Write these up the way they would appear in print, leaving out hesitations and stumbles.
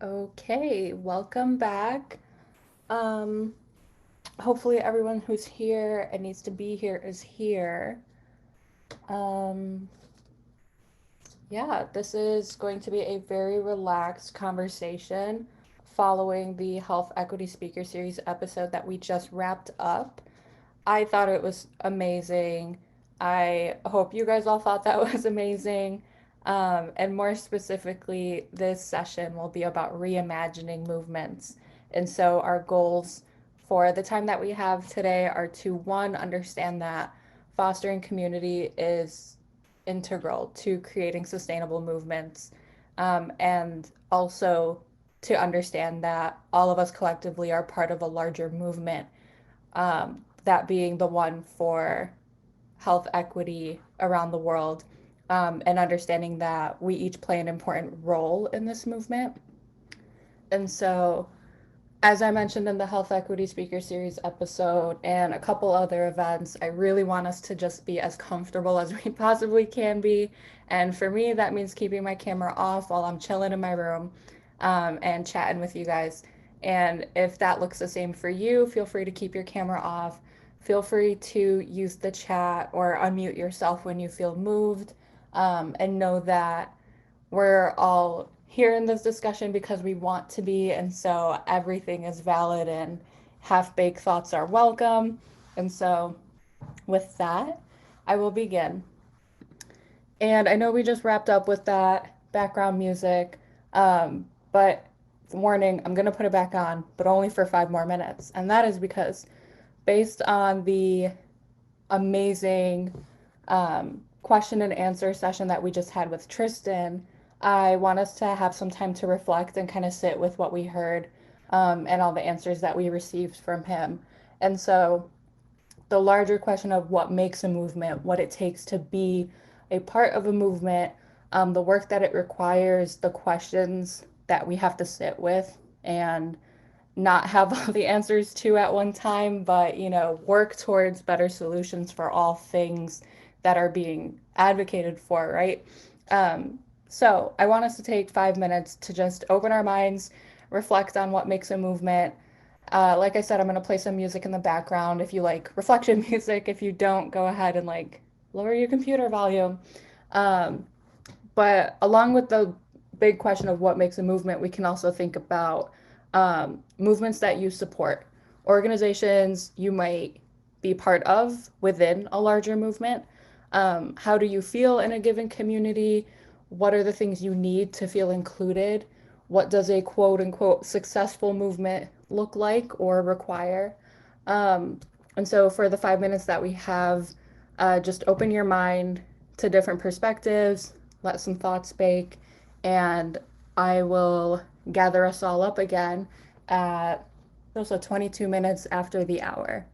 Okay, welcome back. Um, Hopefully everyone who's here and needs to be here is here. Um, yeah, this is going to be a very relaxed conversation following the Health Equity Speaker Series episode that we just wrapped up. I thought it was amazing. I hope you guys all thought that was amazing. And more specifically, this session will be about reimagining movements. And so, our goals for the time that we have today are to one, understand that fostering community is integral to creating sustainable movements, and also to understand that all of us collectively are part of a larger movement, that being the one for health equity around the world, and understanding that we each play an important role in this movement. And so, as I mentioned in the Health Equity Speaker Series episode and a couple other events, I really want us to just be as comfortable as we possibly can be. And for me, that means keeping my camera off while I'm chilling in my room, and chatting with you guys. And if that looks the same for you, feel free to keep your camera off. Feel free to use the chat or unmute yourself when you feel moved, and know that we're all here in this discussion because we want to be, and so everything is valid and half baked thoughts are welcome. And so, with that, I will begin. And I know we just wrapped up with that background music, but warning, I'm going to put it back on, but only for 5 more minutes. And that is because, based on the amazing question and answer session that we just had with Tristan, I want us to have some time to reflect and kind of sit with what we heard, and all the answers that we received from him. And so, the larger question of what makes a movement, what it takes to be a part of a movement, the work that it requires, the questions that we have to sit with and not have all the answers to at one time, but work towards better solutions for all things that are being advocated for, right? So I want us to take 5 minutes to just open our minds, reflect on what makes a movement. Like I said, I'm gonna play some music in the background. If you like reflection music, if you don't, go ahead and like lower your computer volume. Um, but along with the big question of what makes a movement, we can also think about, movements that you support, organizations you might be part of within a larger movement. How do you feel in a given community? What are the things you need to feel included? What does a quote unquote successful movement look like or require? Um, and so, for the 5 minutes that we have, just open your mind to different perspectives, let some thoughts bake, and I will gather us all up again at also 22 minutes after the hour.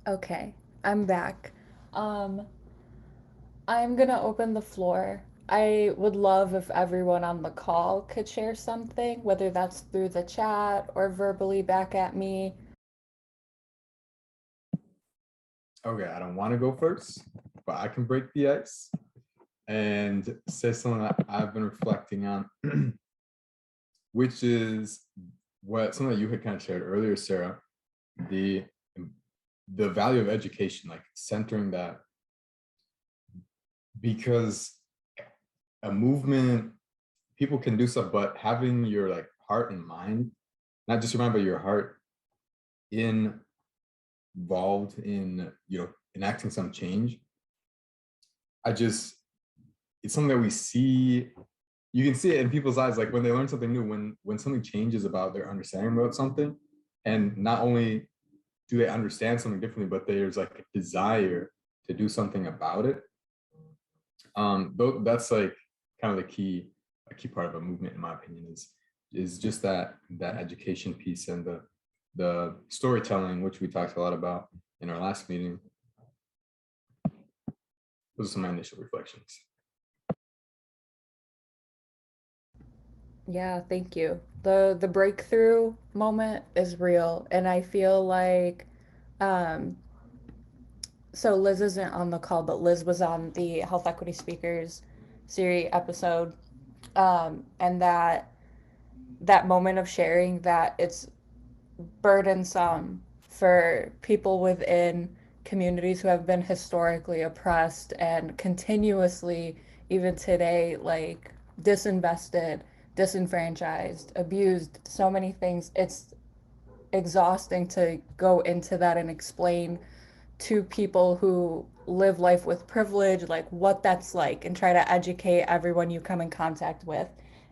Okay, I'm back. Um, I'm gonna open the floor. I would love if everyone on the call could share something, whether that's through the chat or verbally back at me. Okay, I don't want to go first, but I can break the ice and say something that I've been reflecting on, which is what something that you had kind of shared earlier, Sarah, the the value of education, like centering that, because a movement, people can do stuff, but having your like heart and mind, not just your mind, but your heart involved in enacting some change. I just it's something that we see. You can see it in people's eyes, like when they learn something new, when something changes about their understanding about something, and not only do they understand something differently, but there's like a desire to do something about it. That's like kind of a key part of a movement, in my opinion, is just that education piece and the storytelling, which we talked a lot about in our last meeting. Those are some of my initial reflections. Yeah, thank you. The breakthrough moment is real, and I feel like um so Liz isn't on the call, but Liz was on the Health Equity Speakers series episode. And that moment of sharing that it's burdensome for people within communities who have been historically oppressed and continuously, even today, like disinvested, disenfranchised, abused, so many things. It's exhausting to go into that and explain to people who live life with privilege, like what that's like, and try to educate everyone you come in contact with.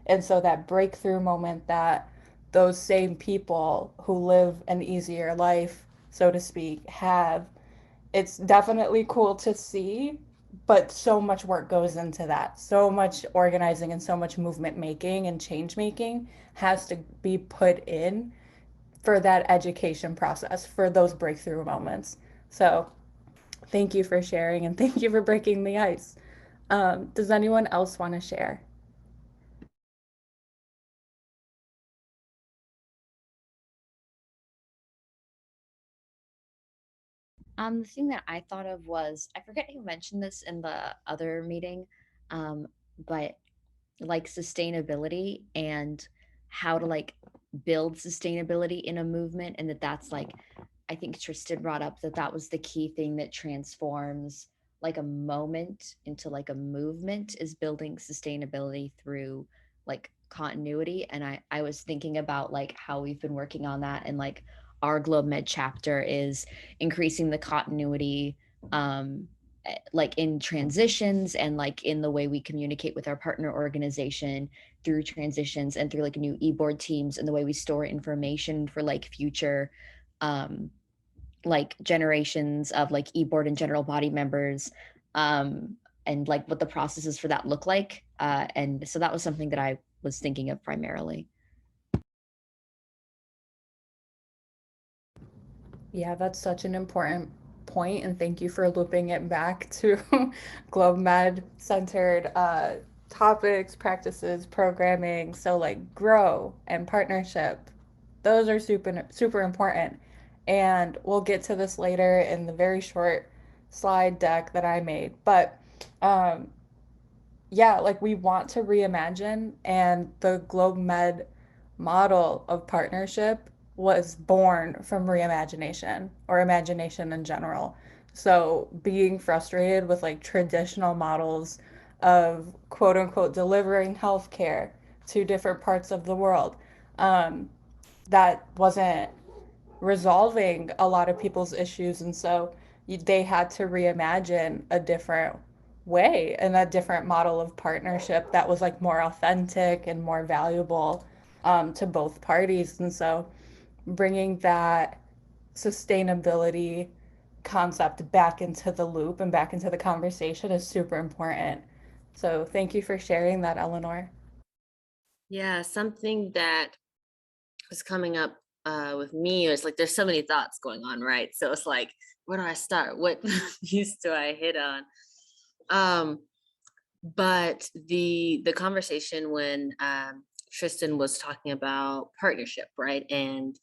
And so that breakthrough moment that those same people who live an easier life, so to speak, have, it's definitely cool to see, but so much work goes into that. So much organizing and so much movement making and change making has to be put in for that education process, for those breakthrough moments. So thank you for sharing and thank you for breaking the ice. Does anyone else want to share? The thing that I thought of was I forget who mentioned this in the other meeting, but like sustainability and how to like build sustainability in a movement, and that's like I think Tristan brought up that that was the key thing that transforms like a moment into like a movement is building sustainability through like continuity. And I was thinking about like how we've been working on that, and like our GlobeMed chapter is increasing the continuity um like in transitions and like in the way we communicate with our partner organization through transitions and through like new e-board teams and the way we store information for like future um like generations of like e-board and general body members, um and like what the processes for that look like, and so that was something that I was thinking of primarily. Yeah, that's such an important point, and thank you for looping it back to GlobeMed centered topics, practices, programming. So like grow and partnership, those are super important. And we'll get to this later in the very short slide deck that I made. But um, yeah, like we want to reimagine, and the GlobeMed model of partnership was born from reimagination or imagination in general. So being frustrated with like traditional models of quote unquote delivering healthcare to different parts of the world, um, that wasn't resolving a lot of people's issues. And so they had to reimagine a different way and a different model of partnership that was like more authentic and more valuable to both parties. And so bringing that sustainability concept back into the loop and back into the conversation is super important. So thank you for sharing that, Eleanor. Yeah, something that was coming up with me, it's like there's so many thoughts going on, right? So it's like, where do I start? What piece do I hit on? Um, but the conversation when Tristan was talking about partnership, right? And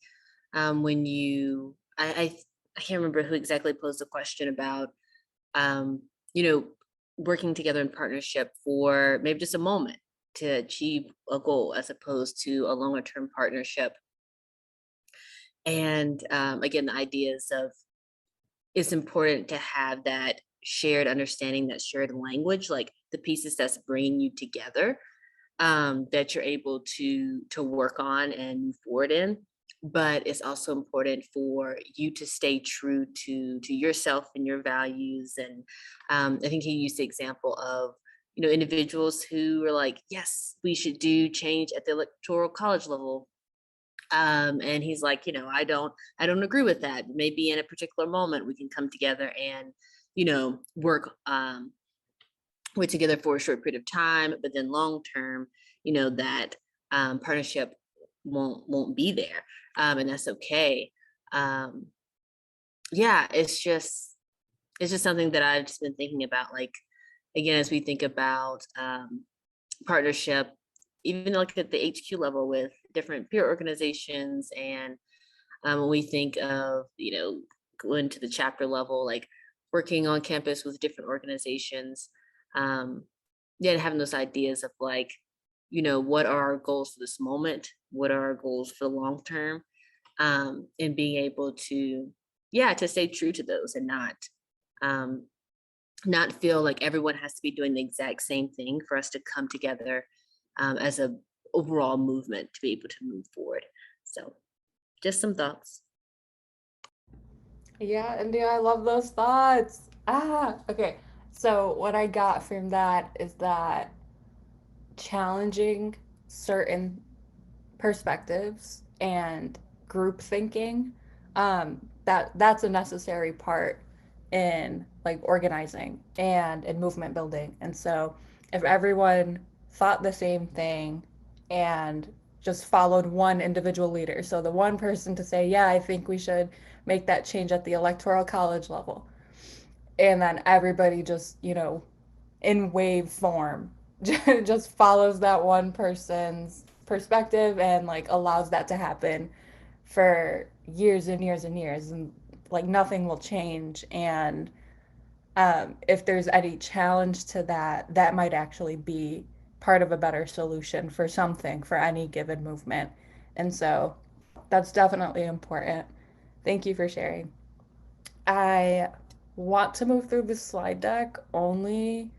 when you, I can't remember who exactly posed the question about, um, you know, working together in partnership for maybe just a moment to achieve a goal as opposed to a longer term partnership. And again, the ideas of it's important to have that shared understanding, that shared language, like the pieces that's bringing you together, that you're able to work on and move forward in. But it's also important for you to stay true to yourself and your values. And I think he used the example of, individuals who are like, yes, we should do change at the electoral college level. And he's like, I don't agree with that. Maybe in a particular moment we can come together and, work we're together for a short period of time, but then long term, that partnership won't be there, and that's okay. Um, yeah, it's just something that I've just been thinking about. Like again, as we think about partnership, even like at the HQ level with different peer organizations, and when we think of going to the chapter level, like working on campus with different organizations. Um, yeah, and having those ideas of like, what are our goals for this moment? What are our goals for the long term? And being able to, yeah, to stay true to those and um, not feel like everyone has to be doing the exact same thing for us to come together as a overall movement to be able to move forward. So just some thoughts. Yeah, India, I love those thoughts. Okay. So what I got from that is that challenging certain perspectives and group thinking, that's a necessary part in like organizing and in movement building. And so if everyone thought the same thing and just followed one individual leader, so the one person to say, yeah, I think we should make that change at the electoral college level, and then everybody just, in wave form just follows that one person's perspective and like allows that to happen for years and years and years, and like nothing will change. And if there's any challenge to that, that might actually be part of a better solution for something for any given movement. And so that's definitely important. Thank you for sharing. I want to move through the slide deck only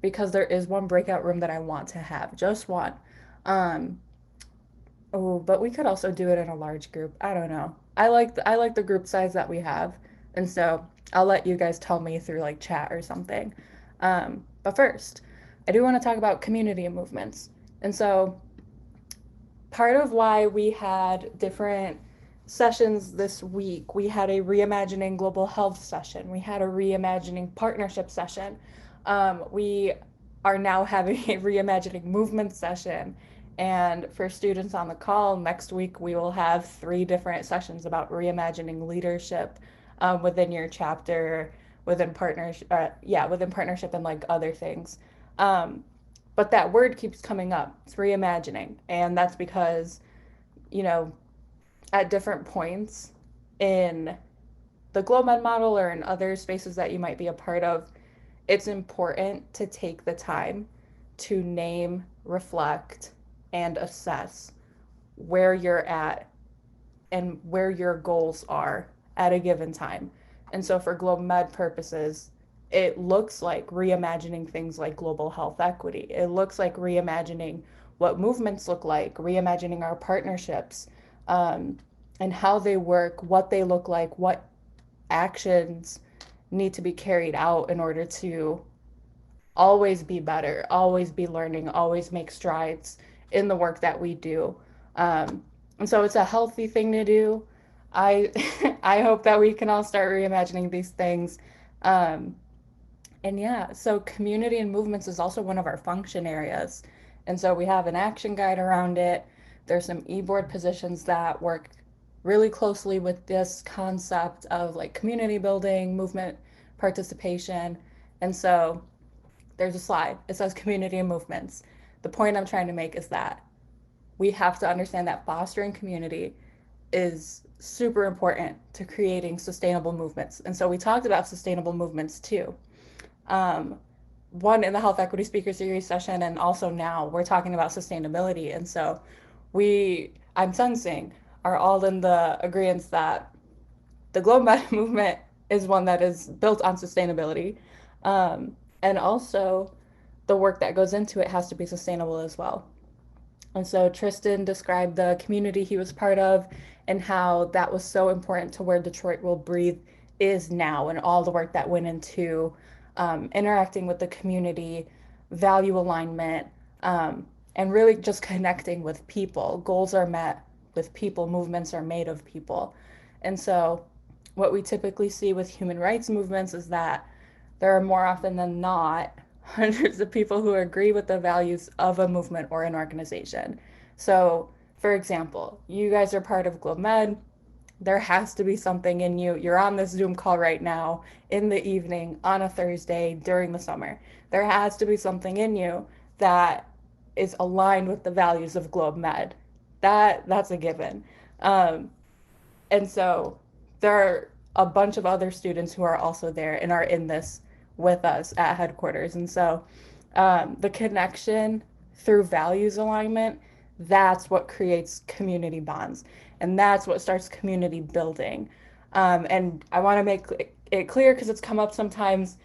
because there is one breakout room that I want to have, just one. Um, oh, but we could also do it in a large group. I don't know. I like the group size that we have, and so I'll let you guys tell me through like chat or something. But first, I do want to talk about community movements, and so part of why we had different sessions this week. We had a reimagining global health session. We had a reimagining partnership session. We are now having a reimagining movement session. And for students on the call, next week we will have 3 different sessions about reimagining leadership within your chapter, within partnership, within partnership and like other things. Um, but that word keeps coming up. It's reimagining, and that's because, you know, at different points in the GlobeMed model or in other spaces that you might be a part of, it's important to take the time to name, reflect, and assess where you're at and where your goals are at a given time. And so for GlobeMed purposes, it looks like reimagining things like global health equity. It looks like reimagining what movements look like, reimagining our partnerships, um, and how they work, what they look like, what actions need to be carried out in order to always be better, always be learning, always make strides in the work that we do. And so it's a healthy thing to do. I I hope that we can all start reimagining these things. Um, and yeah, so community and movements is also one of our function areas. And so we have an action guide around it. There's some e-board positions that work really closely with this concept of like community building, movement participation. And so there's a slide. It says community and movements. The point I'm trying to make is that we have to understand that fostering community is super important to creating sustainable movements. And so we talked about sustainable movements too. Um, One in the health equity speaker series session, and also now we're talking about sustainability. And so I'm sensing, are all in the agreement that the GlobeMed movement is one that is built on sustainability. And also, the work that goes into it has to be sustainable as well. And so Tristan described the community he was part of and how that was so important to where Detroit Will Breathe is now, and all the work that went into interacting with the community, value alignment, and really just connecting with people. Goals are met with people, movements are made of people. And so, what we typically see with human rights movements is that there are more often than not hundreds of people who agree with the values of a movement or an organization. So, for example, you guys are part of GlobeMed. There has to be something in you. You're on this Zoom call right now in the evening on a Thursday during the summer. There has to be something in you that is aligned with the values of GlobeMed. That's a given. Um, and so there are a bunch of other students who are also there and are in this with us at headquarters. And so the connection through values alignment, that's what creates community bonds. And that's what starts community building. And I want to make it clear because it's come up sometimes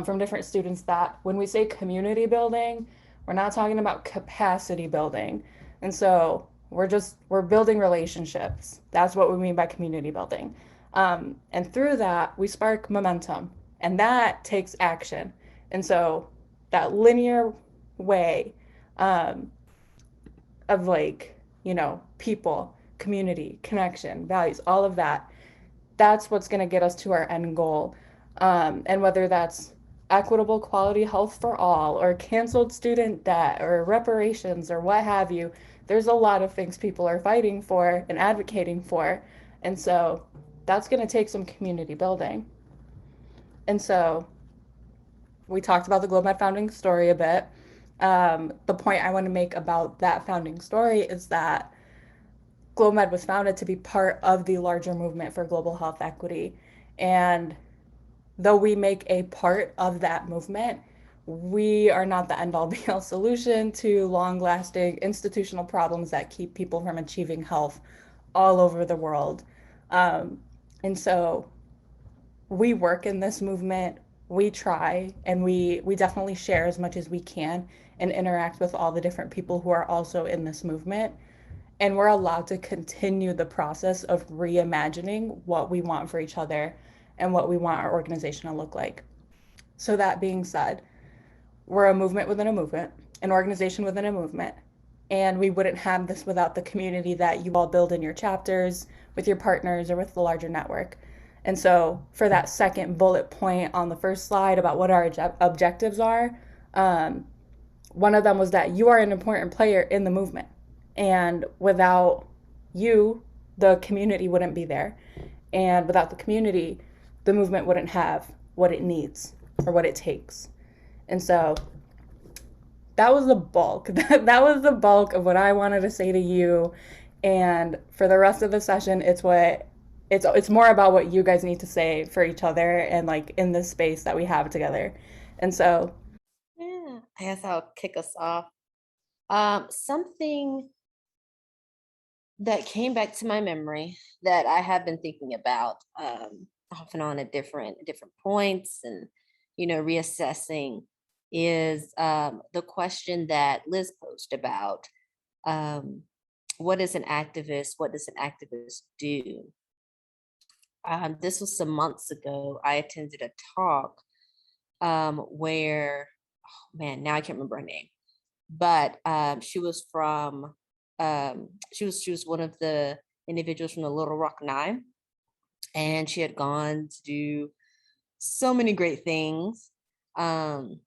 from different students that when we say community building, we're not talking about capacity building. And so we're building relationships. That's what we mean by community building. And through that, we spark momentum, and that takes action. And so that linear way um, of like, people, community, connection, values, all of that, that's what's going to get us to our end goal. And whether that's equitable quality health for all, or canceled student debt, or reparations, or what have you, there's a lot of things people are fighting for and advocating for. And so that's going to take some community building. And so we talked about the GlobeMed founding story a bit. The point I want to make about that founding story is that GlobeMed was founded to be part of the larger movement for global health equity. And though we make a part of that movement, we are not the end all be all solution to long lasting institutional problems that keep people from achieving health all over the world. Um, and so we work in this movement, we try, and we definitely share as much as we can and interact with all the different people who are also in this movement. And we're allowed to continue the process of reimagining what we want for each other and what we want our organization to look like. So, that being said, we're a movement within a movement, an organization within a movement. And we wouldn't have this without the community that you all build in your chapters, with your partners, or with the larger network. And so, for that second bullet point on the first slide about what our objectives are, one of them was that you are an important player in the movement. And without you, the community wouldn't be there. And without the community, the movement wouldn't have what it needs or what it takes. And so that was the bulk. That was the bulk of what I wanted to say to you. And for the rest of the session, it's more about what you guys need to say for each other and like in this space that we have together. And so Yeah, I guess I'll kick us off. Something that came back to my memory that I have been thinking about off and on at different points, and reassessing, is the question that Liz posed about what is an activist? What does an activist do? This was some months ago. I attended a talk where, oh man, now I can't remember her name, but she was from she was one of the individuals from the Little Rock Nine, and she had gone to do so many great things. And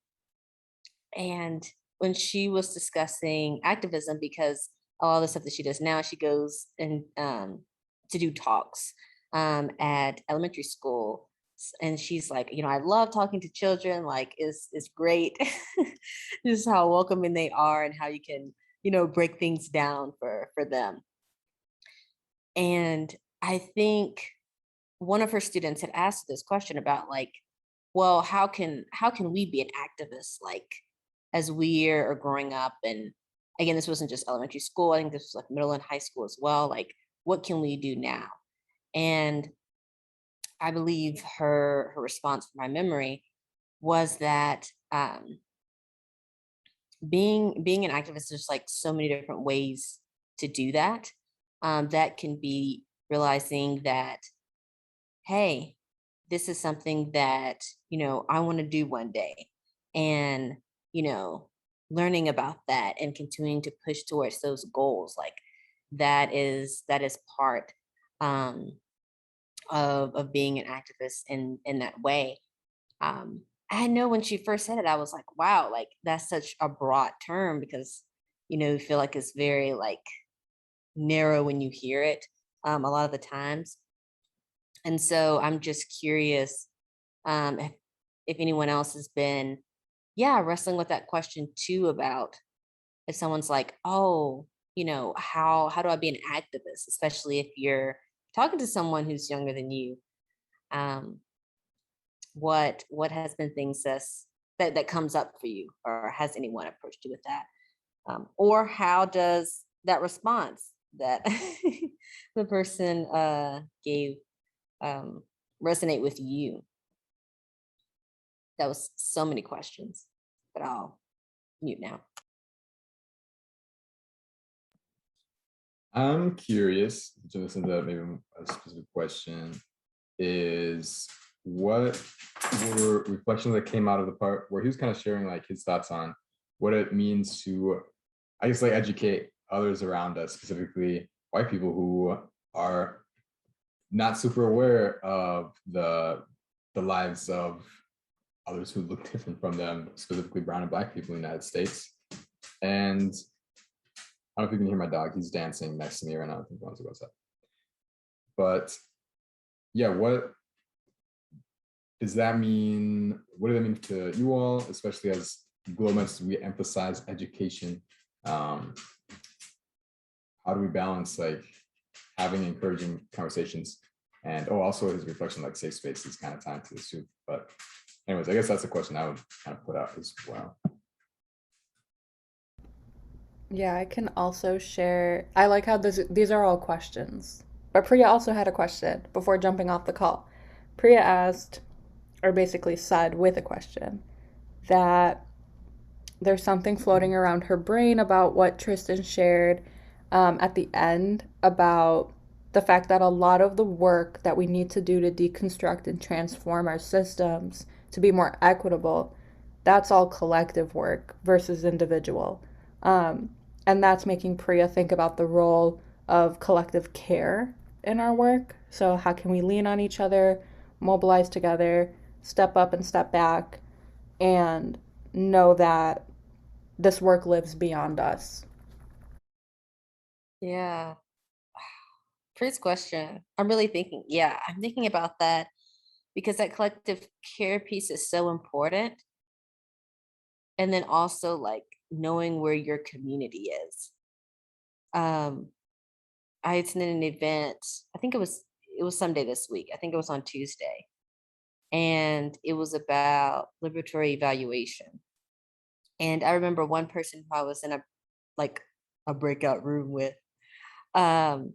when she was discussing activism, because all the stuff that she does now, she goes and to do talks at elementary school. And she's like, I love talking to children, like it's great. Just how welcoming they are and how you can, break things down for them. And I think one of her students had asked this question about like, well, how can we be an activist like as we are growing up? And again, this wasn't just elementary school. I think this was like middle and high school as well. Like, what can we do now? And I believe her response from my memory was that being an activist, there's like so many different ways to do that. That can be realizing that, hey, this is something that I want to do one day, and learning about that and continuing to push towards those goals, like that is part um, of being an activist in that way. I know when she first said it, I was like, wow, like that's such a broad term, because you feel like it's very like narrow when you hear it a lot of the times. And so I'm just curious if anyone else has been, wrestling with that question too, about if someone's like, oh, how do I be an activist, especially if you're talking to someone who's younger than you. Um, what has been things that comes up for you, or has anyone approached you with that? Or how does that response that the person gave resonate with you? That was so many questions, but I'll mute now. I'm curious to listen to maybe a specific question is, what were reflections that came out of the part where he was kind of sharing like his thoughts on what it means to, I guess, like educate others around us, specifically white people who are not super aware of the lives of others who look different from them, specifically brown and black people in the United States. And I don't know if you can hear my dog. He's dancing next to me right now. I think he wants to go outside. But yeah, what does that mean? What does that mean to you all, especially as GlobeMed, we emphasize education? How do we balance like having encouraging conversations, and also his reflection, like safe spaces, kind of time to this too. But anyways, I guess that's a question I would kind of put out as well. Yeah, I can also share. I like how these are all questions. But Priya also had a question before jumping off the call. Priya asked, or basically said with a question, that there's something floating around her brain about what Tristan shared at the end about the fact that a lot of the work that we need to do to deconstruct and transform our systems to be more equitable, that's all collective work versus individual. And that's making Priya think about the role of collective care in our work. So, how can we lean on each other, mobilize together, step up and step back, and know that this work lives beyond us? Yeah. First question. I'm thinking about that, because that collective care piece is so important. And then also like knowing where your community is. Um, I attended an event, I think it was someday this week. I think it was on Tuesday. And it was about liberatory evaluation. And I remember one person who I was in a breakout room with um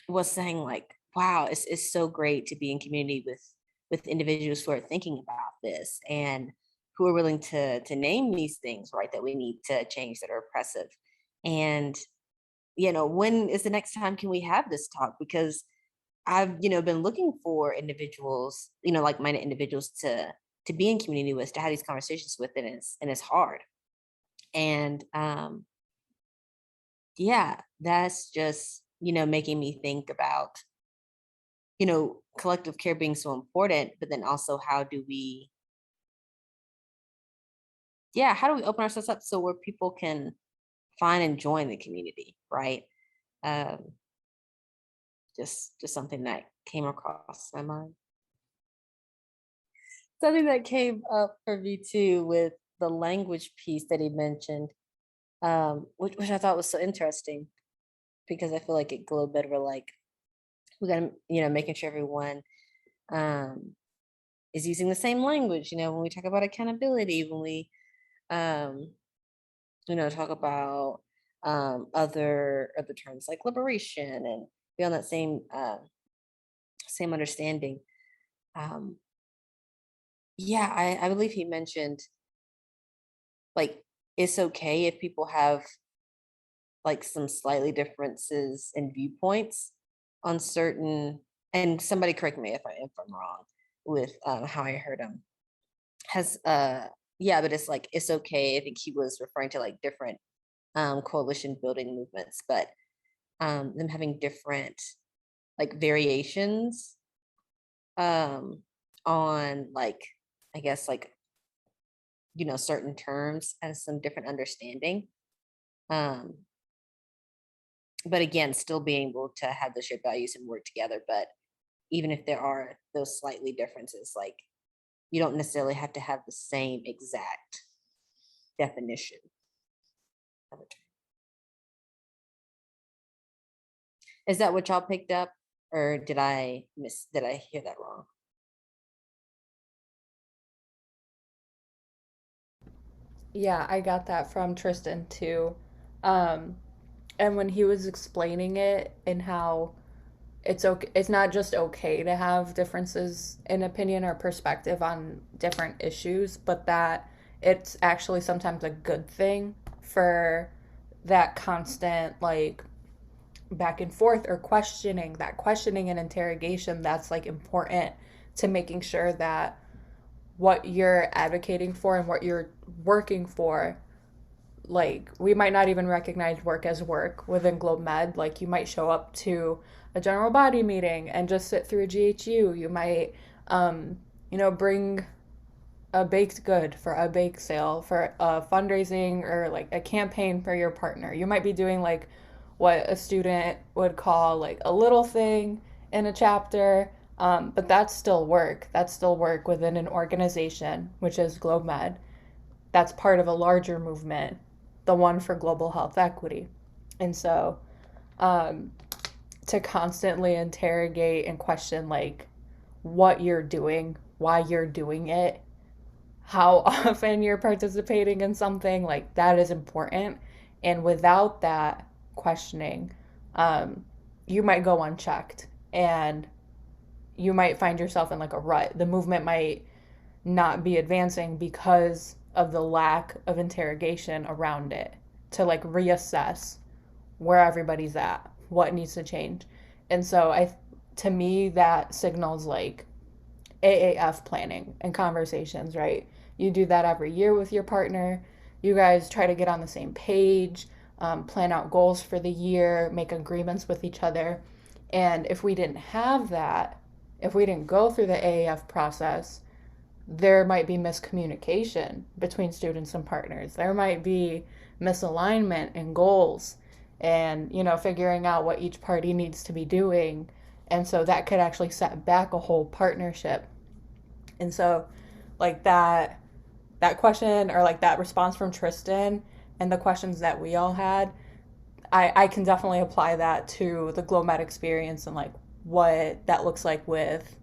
was saying like, wow, it's so great to be in community with individuals who are thinking about this and who are willing to name these things, right, that we need to change, that are oppressive. And when is the next time can we have this talk? Because I've been looking for individuals, like-minded individuals to be in community with, to have these conversations with, and it's hard. And yeah, that's just making me think about collective care being so important, but then also how do we open ourselves up so where people can find and join the community, right? um Just something that came across my mind. Something that came up for me too with the language piece that he mentioned, which I thought was so interesting because I feel like at GlobeMed we're like, we got to, making sure everyone um, is using the same language. When we talk about accountability, when we, um, talk about other terms like liberation and be on that same understanding. Um, yeah, I believe he mentioned like it's okay if people have like some slightly differences in viewpoints on certain, and somebody correct me if I'm wrong with how I heard him. Has yeah, but it's like it's okay. I think he was referring to like different coalition building movements, but them having different like variations on like I guess like certain terms and some different understanding. Um, but again, still being able to have the shared values and work together. But even if there are those slightly differences, like you don't necessarily have to have the same exact definition of a term. Is that what y'all picked up, or did I hear that wrong? Yeah, I got that from Tristan too. Um, and when he was explaining it and how it's okay, it's not just okay to have differences in opinion or perspective on different issues, but that it's actually sometimes a good thing for that constant like back and forth or questioning, that questioning and interrogation that's like important to making sure that what you're advocating for and what you're working for, like we might not even recognize work as work within GlobeMed. Like you might show up to a general body meeting and just sit through a GHU. You might bring a baked good for a bake sale for a fundraising or like a campaign for your partner. You might be doing like what a student would call like a little thing in a chapter, but that's still work. That's still work within an organization, which is GlobeMed. That's part of a larger movement, the one for global health equity. And so um, to constantly interrogate and question like what you're doing, why you're doing it, how often you're participating in something, like that is important. And without that questioning, you might go unchecked and you might find yourself in like a rut. The movement might not be advancing because of the lack of interrogation around it to like reassess where everybody's at, what needs to change. And so to me that signals like AAF planning and conversations, right? You do that every year with your partner. You guys try to get on the same page, plan out goals for the year, make agreements with each other. And if we didn't have that, if we didn't go through the AAF process, there might be miscommunication between students and partners. There might be misalignment in goals and, figuring out what each party needs to be doing. And so that could actually set back a whole partnership. And so like that question or like that response from Tristan and the questions that we all had, I can definitely apply that to the GlobeMed experience and like what that looks like with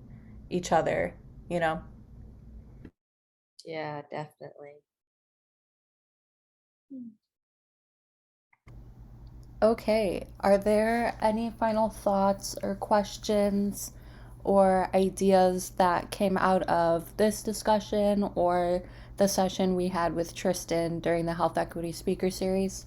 each other, you know? Yeah, definitely. Okay, are there any final thoughts or questions or ideas that came out of this discussion or the session we had with Tristan during the Health Equity Speaker Series?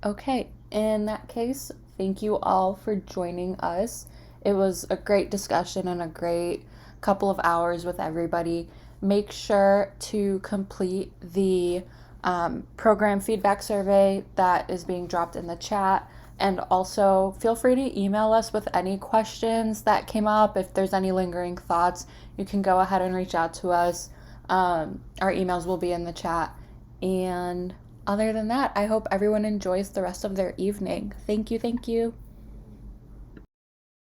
Okay, in that case, thank you all for joining us. It was a great discussion and a great couple of hours with everybody. Make sure to complete the program feedback survey that is being dropped in the chat. And also, feel free to email us with any questions that came up. If there's any lingering thoughts, you can go ahead and reach out to us. Our emails will be in the chat. And other than that, I hope everyone enjoys the rest of their evening. Thank you. Thank you.